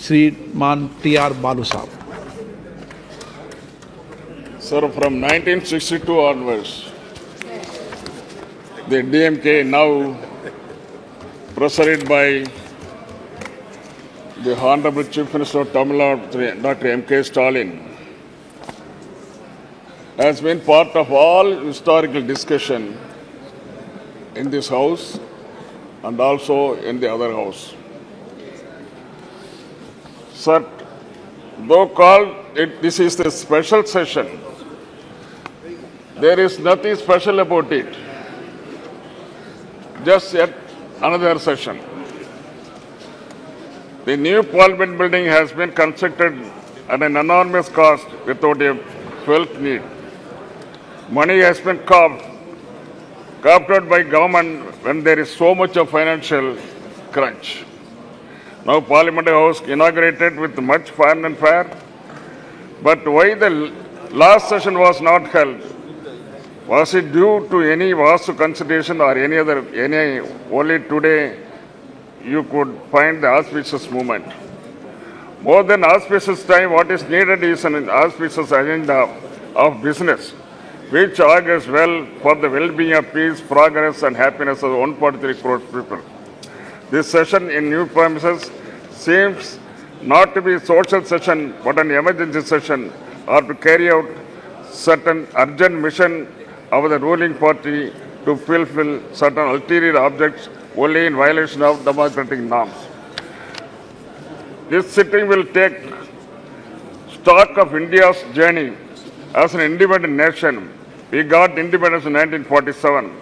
Shriman T.R Balu Saheb. Sir, from 1962 onwards, the DMK, now presided by the Honorable Chief Minister of Tamilnadu, Dr. M.K. Stalin, has been part of all historical discussion in this house and also in the other house. Sir, though called this is the special session, there is nothing special about it. Just yet another session. The new Parliament building has been constructed at an enormous cost without a felt need. Money has been carved out by government when there is so much of financial crunch. Now Parliament House inaugurated with much fun and fair. But why the last session was not held? Was it due to any vastu consideration or any only today you could find the auspicious moment? More than auspicious time, what is needed is an auspicious agenda of business, which augurs well for the well-being of peace, progress and happiness of 143 crore people. This session in new premises seems not to be a social session but an emergency session, or to carry out certain urgent mission of the ruling party to fulfill certain ulterior objects only in violation of democratic norms. This sitting will take stock of India's journey as an independent nation. We got independence in 1947.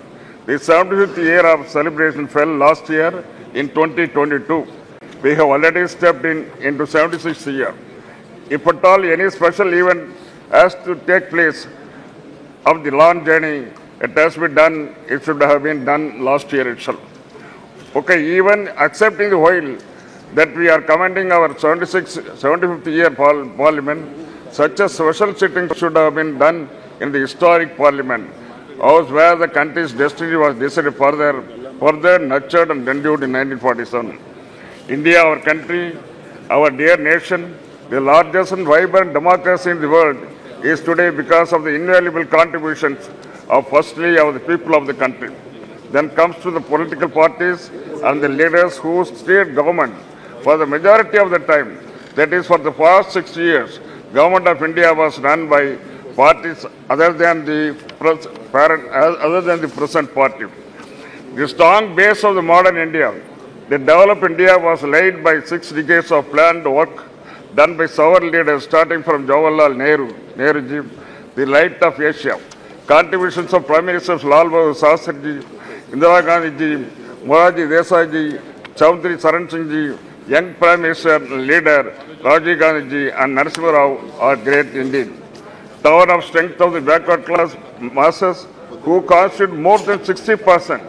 The 75th year of celebration fell last year in 2022. We have already stepped into 76th year. If at all any special event has to take place of the long journey, it has been done, it should have been done last year itself. Okay, even accepting the while that we are commending our 75th year Parliament, such a special sitting should have been done in the historic Parliament, house where the country's destiny was decided further nurtured and endured in 1947. India, our country, our dear nation, the largest and vibrant democracy in the world, is today because of the invaluable contributions of firstly of the people of the country. Then comes to the political parties and the leaders who steered government for the majority of the time. That is, for the past 6 years, government of India was run by parties other than the present party. The strong base of the modern India, the developed India, was laid by 6 decades of planned work done by several leaders, starting from Jawaharlal Nehru, the light of Asia. Contributions of Prime Ministers Lal Bahadur Shastri, Indira Gandhi, Morarji Desai, Chaudhary Charan Singh ji, young Prime Minister leader Rajiv Gandhi and Narasimha Rao are great indeed. Tower of strength of the backward class masses, who constitute more than 60%.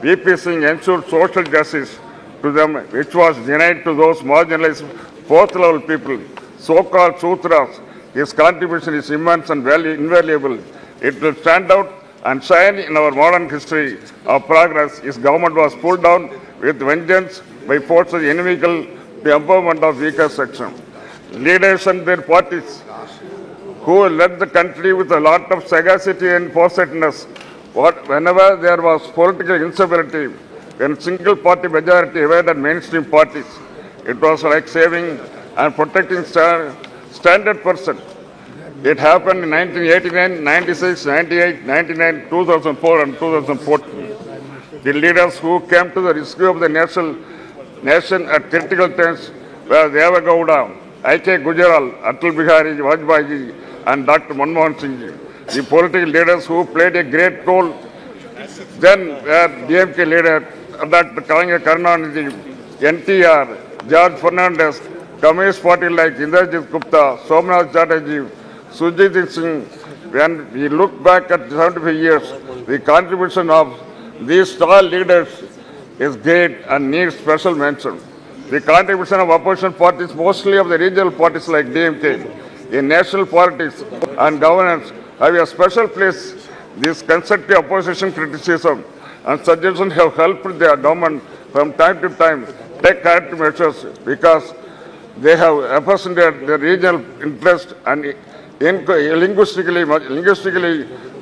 VP Singh ensured social justice to them, which was denied to those marginalized fourth-level people, so-called Sutras. His contribution is immense and invaluable. It will stand out and shine in our modern history of progress. His government was pulled down with vengeance by forces inimical to the empowerment of weaker section. Leaders and their parties who led the country with a lot of sagacity and foresightedness. Whenever there was political instability, when single party majority evaded mainstream parties, it was like saving and protecting standard person. It happened in 1989, 96, 98, 99, 2004 and 2014. The leaders who came to the rescue of the nation at critical times were Deva Gowda, I.K. Gujaral, Atal Bihari Vajpayee and Dr. Manmohan Singh. The political leaders who played a great role then were DMK leader Dr. Karunanidhi, NTR, George Fernandez, Communist Party like Indrajit Gupta, Somnath Chatterjee, Sujit Singh. When we look back at 75 years, the contribution of these tall leaders is great and needs special mention. The contribution of opposition parties, mostly of the regional parties like DMK, in national politics and governance, have a special place. This constructive opposition criticism and suggestions have helped the government from time to time take corrective measures, because They have represented the regional interest and linguistically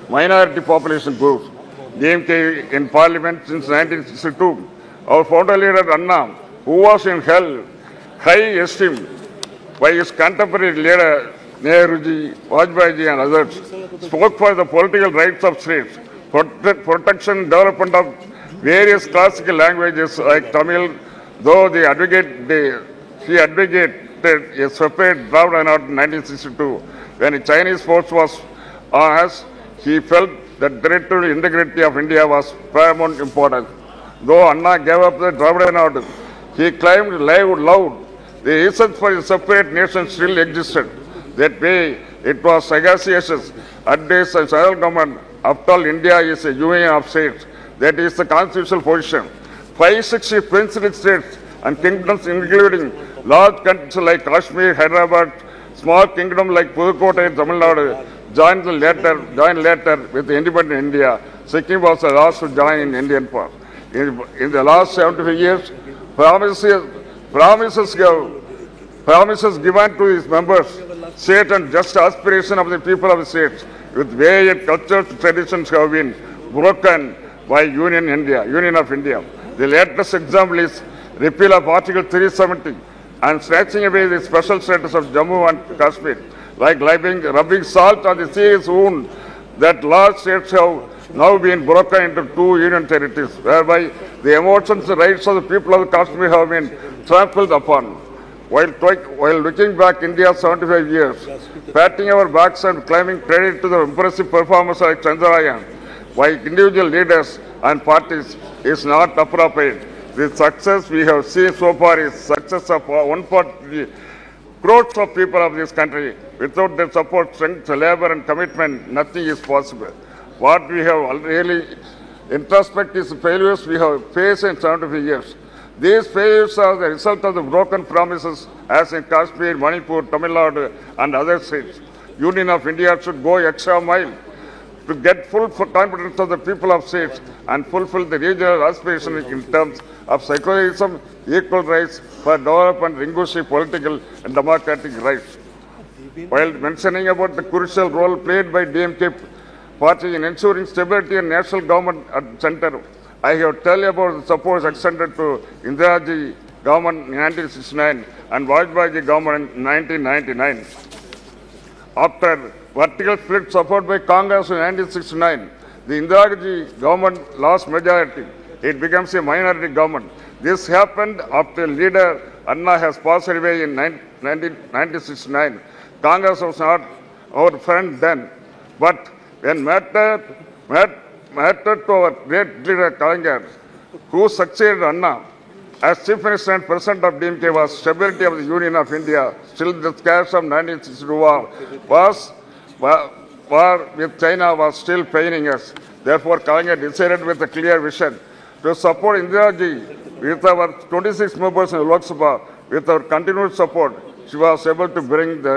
minority population groups. DMK in parliament since 1962. Our founder leader Anna, who was in high esteem by his contemporary leader Nehruji, Vajpayee and others, spoke for the political rights of states, protection and development of various classical languages like Tamil, though he advocated a separate Dravida Nadu in 1962. When the Chinese force was on us, he felt that territorial integrity of India was paramount importance. Though Anna gave up the Dravida Nadu, he claimed loud the reason for a separate nation still existed. That way, it was sagacious advice the central government. After all, India is a union of states. That is the constitutional position. 560 princely states and kingdoms, including large countries like Kashmir, Hyderabad, small kingdom like Pudukkottai in Tamilnadu, joined later with independent India. Sikkim was the last to join in Indian part. In the last 75 years, promises given to its members, state and just aspiration of the people of the states with various cultural traditions have been broken by Union of India. The latest example is repeal of Article 370 and snatching away the special status of Jammu and Kashmir, like rubbing salt on the serious wound that large states have now been broken into two union territories, whereby the emotions and rights of the people of Kashmir have been trampled upon. While looking back India 75 years, patting our backs and claiming credit to the impressive performance like Chandrayaan by individual leaders and parties is not appropriate. The success we have seen so far is success of 140 crores of people of this country. Without their support, strength, labor and commitment, nothing is possible. What we have really introspect is the failures we have faced in 75 years. These failures are the result of the broken promises as in Kashmir, Manipur, Tamil Nadu and other states. Union of India should go extra mile to get full confidence of the people of states and fulfill the regional aspirations in terms of secularism, equal rights for development, linguistic, political and democratic rights. While mentioning about the crucial role played by DMK party in ensuring stability and national government at the center, I have tell you about the support extended to Indiraji government in 1969 and Vajpayee government in 1999. After vertical split support by Congress in 1969, the Indiraji government lost majority. It becomes a minority government. This happened after leader Anna has passed away in 1969. Congress was not our friend then, but when mattered to our great leader Kalaignar, who succeeded Anna as Chief Minister and President of DMK, was stability of the Union of India. Still, the scares of 1962 war with China was still paining us. Therefore, Kalaignar decided with a clear vision to support Indiraji with our 26 members in Lok Sabha. With our continued support, she was able to bring the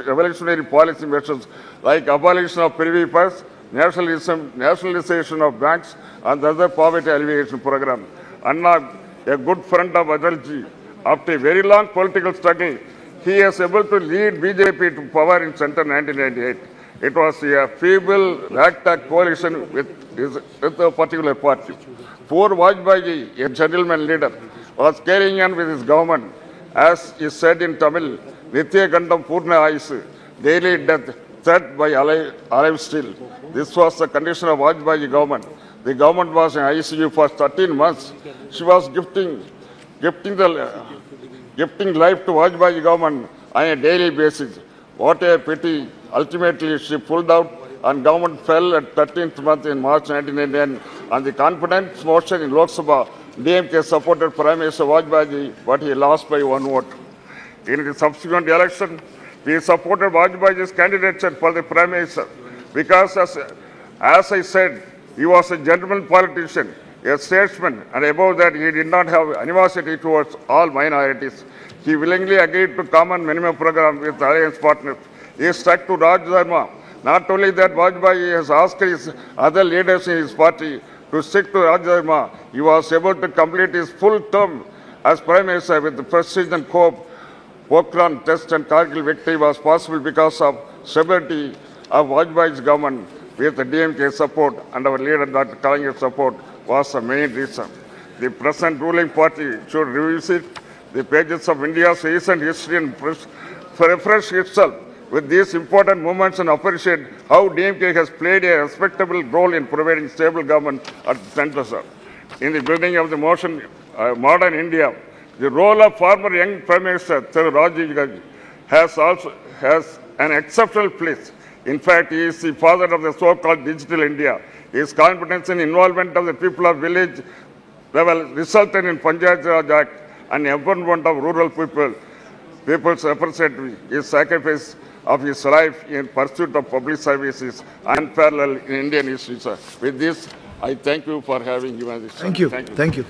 revolutionary policy measures like abolition of privy purse, nationalization of banks and the other poverty alleviation program. Anna, a good friend of Adalji, after a very long political struggle, he was able to lead BJP to power in center 1998. It was a feeble, ragtag coalition with a particular party. Poor Vajpayee, a gentleman leader, was carrying on with his government. As is said in Tamil, Nitya Gandam Purna Aisu, daily death, threat by alive still. This was the condition of Vajpayee government. The government was in ICU for 13 months. She was gifting life to Vajpayee government on a daily basis. What a pity. Ultimately, she pulled out and government fell at 13th month in March 1999. On the confidence motion in Lok Sabha, DMK supported Prime Minister Vajpayee, but he lost by one vote. In the subsequent election, we supported Vajpayee's candidature for the Prime Minister because, as I said, he was a gentleman politician, a statesman, and above that, he did not have animosity towards all minorities. He willingly agreed to common minimum program with alliance partners. He stuck to Raj Dharma. Not only that, Vajpayee has asked his other leaders in his party to stick to Raj Dharma. He was able to complete his full term as Prime Minister with the prestige and hope Pokhran test and Kargil victory was possible because of stability of Vajpayee's government with the DMK support and our leader Dr. Kalai's support was the main reason. The present ruling party should revisit the pages of India's recent history and refresh itself with these important moments and appreciate how DMK has played a respectable role in providing stable government at the center, sir. In the building of the modern India, the role of former young Prime Minister Sir Rajiv Gandhi has an exceptional place. In fact, he is the father of the so-called digital India. His competence and involvement of the people of village level resulted in Panchayat Raj Act and empowerment of rural people's representative. His sacrifice of his life in pursuit of public services unparalleled in Indian history, sir. With this, I thank you for having given this. Thank you. Thank you.